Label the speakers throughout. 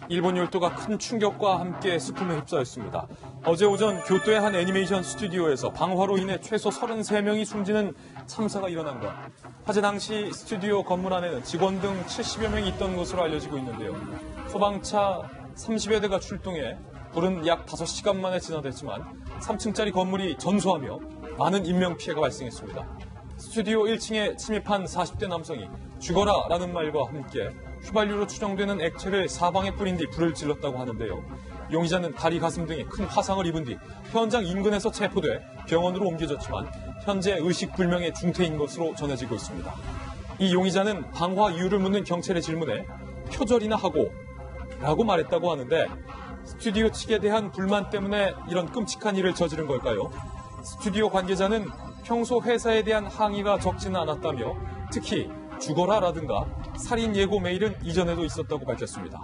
Speaker 1: 일본 열도가 큰 충격과 함께 슬픔에 휩싸였습니다. 어제 오전 교토의 한 애니메이션 스튜디오에서 방화로 인해 최소 33명이 숨지는 참사가 일어난 것. 화재 당시 스튜디오 건물 안에는 직원 등 70여 명이 있던 것으로 알려지고 있는데요. 소방차 30여 대가 출동해 불은 약 5시간 만에 진화됐지만 3층짜리 건물이 전소하며 많은 인명피해가 발생했습니다. 스튜디오 1층에 침입한 40대 남성이 죽어라 라는 말과 함께 휘발유로 추정되는 액체를 사방에 뿌린 뒤 불을 질렀다고 하는데요. 용의자는 다리, 가슴 등에 큰 화상을 입은 뒤 현장 인근에서 체포돼 병원으로 옮겨졌지만 현재 의식불명의 중태인 것으로 전해지고 있습니다. 이 용의자는 방화 이유를 묻는 경찰의 질문에 표절이나 하고 라고 말했다고 하는데 스튜디오 측에 대한 불만 때문에 이런 끔찍한 일을 저지른 걸까요? 스튜디오 관계자는 평소 회사에 대한 항의가 적지는 않았다며 특히 죽어라라든가 살인 예고 메일은 이전에도 있었다고 밝혔습니다.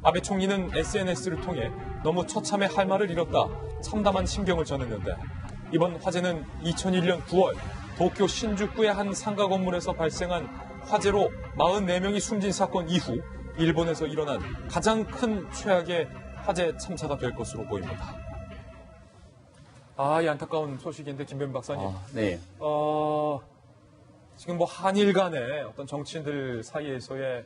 Speaker 1: 아베 총리는 SNS를 통해 너무 처참해 할 말을 잃었다 참담한 심경을 전했는데 이번 화재는 2001년 9월 도쿄 신주쿠의 한 상가 건물에서 발생한 화재로 44명이 숨진 사건 이후 일본에서 일어난 가장 큰 최악의 화재 참사가 될 것으로 보입니다. 이 안타까운 소식인데 김변 박사님.
Speaker 2: 네.
Speaker 1: 지금 뭐 한일 간의 어떤 정치인들 사이에서의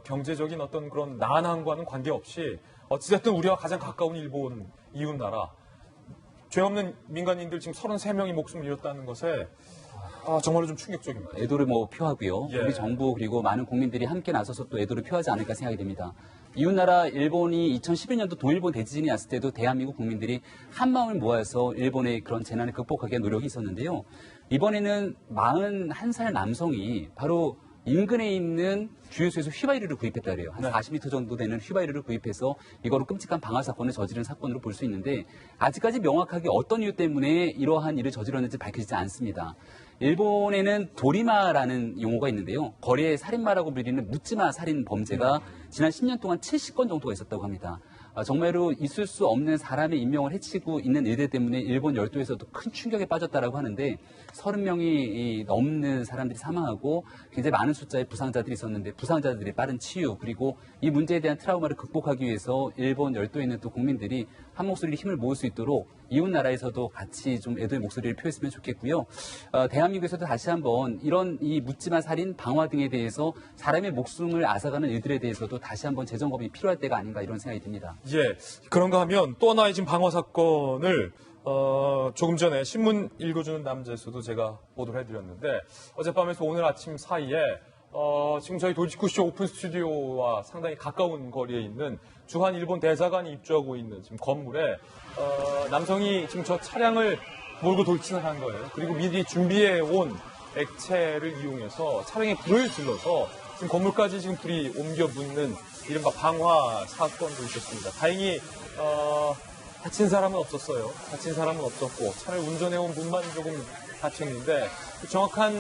Speaker 1: 경제적인 어떤 그런 난항과는 관계없이 어찌됐든 우리와 가장 가까운 일본 이웃 나라 죄 없는 민간인들 지금 33명이 목숨을 잃었다는 것에 정말로 좀 충격적입니다.
Speaker 2: 애도를 표하고요.
Speaker 1: 예.
Speaker 2: 우리 정부 그리고 많은 국민들이 함께 나서서 또 애도를 표하지 않을까 생각이 됩니다. 이웃나라 일본이 2011년도 동일본 대지진이 났을 때도 대한민국 국민들이 한마음을 모아서 일본의 그런 재난을 극복하기 위한 노력이 있었는데요. 이번에는 41살 남성이 바로 인근에 있는 주유소에서 휘발유를 구입했다 그래요. 한 40리터 정도 되는 휘발유를 구입해서 이거로 끔찍한 방화 사건을 저지른 사건으로 볼 수 있는데 아직까지 명확하게 어떤 이유 때문에 이러한 일을 저질렀는지 밝혀지지 않습니다. 일본에는 도리마라는 용어가 있는데요. 거리의 살인마라고 불리는 묻지마 살인 범죄가 지난 10년 동안 70건 정도가 있었다고 합니다. 정말로 있을 수 없는 사람의 인명을 해치고 있는 일들 때문에 일본 열도에서도 큰 충격에 빠졌다라고 하는데 30명이 넘는 사람들이 사망하고 굉장히 많은 숫자의 부상자들이 있었는데 부상자들의 빠른 치유 그리고 이 문제에 대한 트라우마를 극복하기 위해서 일본 열도에 있는 또 국민들이 한 목소리로 힘을 모을 수 있도록 이웃 나라에서도 같이 좀 애도의 목소리를 표했으면 좋겠고요. 대한민국에서도 다시 한번 이런 이 묻지마 살인, 방화 등에 대해서 사람의 목숨을 앗아가는 일들에 대해서도 다시 한번 재점검이 필요할 때가 아닌가 이런 생각이 듭니다.
Speaker 1: 예, 그런가 하면 또 하나의 지금 방화 사건을 조금 전에 신문 읽어주는 남자에서도 제가 보도를 해드렸는데 어젯밤에서 오늘 아침 사이에 지금 저희 도지쿠시 오픈 스튜디오와 상당히 가까운 거리에 있는 주한 일본 대사관이 입주하고 있는 지금 건물에 남성이 지금 저 차량을 몰고 돌진을 한 거예요. 그리고 미리 준비해 온 액체를 이용해서 차량에 불을 질러서 지금 건물까지 지금 불이 옮겨 붙는 이른바 방화 사건도 있었습니다. 다행히 다친 사람은 없었어요. 다친 사람은 없었고 차를 운전해온 분만 조금 다쳤는데 정확한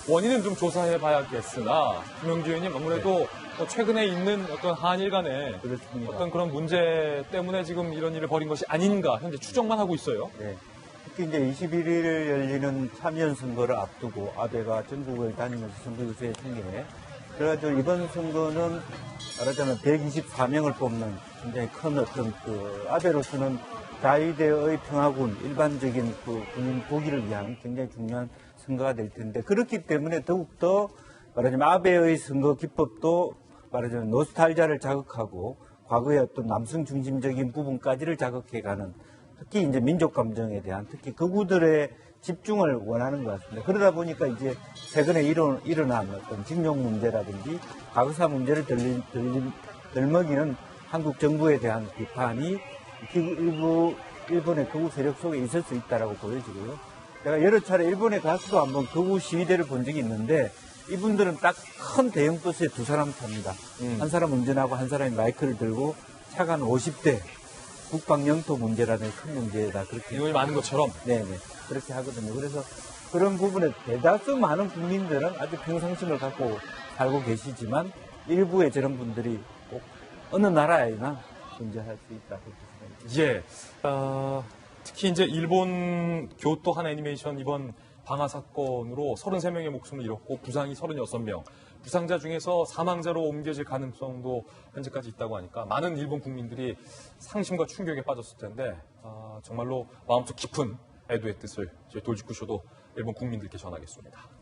Speaker 1: 원인은 좀 조사해 봐야겠으나 김영주 의원님 아무래도 최근에 있는 어떤 한일 간의
Speaker 3: 그렇습니다.
Speaker 1: 어떤 그런 문제 때문에 지금 이런 일을 벌인 것이 아닌가 현재 추정만 하고 있어요.
Speaker 3: 네. 특히 이제 21일 열리는 참여연 선거를 앞두고 아베가 전국을 다니면서 선거 유세에 참여해. 그래가지고 이번 선거는 말하자면 124명을 뽑는 굉장히 큰 어떤 아베로서는 자위대의 평화군, 일반적인 군인 보기를 위한 굉장히 중요한 선거가 될 텐데 그렇기 때문에 더욱더 말하자면 아베의 선거 기법도 말하자면 노스탈자를 자극하고 과거의 어떤 남성 중심적인 부분까지를 자극해가는 특히 이제 민족 감정에 대한 특히 극우들의 집중을 원하는 것 같습니다. 그러다 보니까 이제 최근에 일어난 어떤 징용 문제라든지 과거사 문제를 덜먹이는 한국 정부에 대한 비판이 일부 일본의 극우 세력 속에 있을 수 있다라고 보여지고요. 제가 여러 차례 일본에 가서도 한번 극우 시위대를 본 적이 있는데 이분들은 딱 큰 대형 버스에 두 사람 탑니다. 한 사람 운전하고 한 사람이 마이크를 들고 차가 한 50대 국방 영토 문제라는 큰 문제에다 그렇게
Speaker 1: 이용이 많은 것처럼.
Speaker 3: 네네 그렇게 하거든요. 그래서 그런 부분에 대다수 많은 국민들은 아주 평상심을 갖고 살고 계시지만 일부의 저런 분들이 꼭 어느 나라에나 존재할 수 있다 그렇게 생각합니다.
Speaker 1: 예. 특히 이제 일본 교토 한 애니메이션 이번 방화 사건으로 33명의 목숨을 잃었고 부상이 36명. 부상자 중에서 사망자로 옮겨질 가능성도 현재까지 있다고 하니까 많은 일본 국민들이 상심과 충격에 빠졌을 텐데 정말로 마음속 깊은 애도의 뜻을 저희 돌직구쇼도 일본 국민들께 전하겠습니다.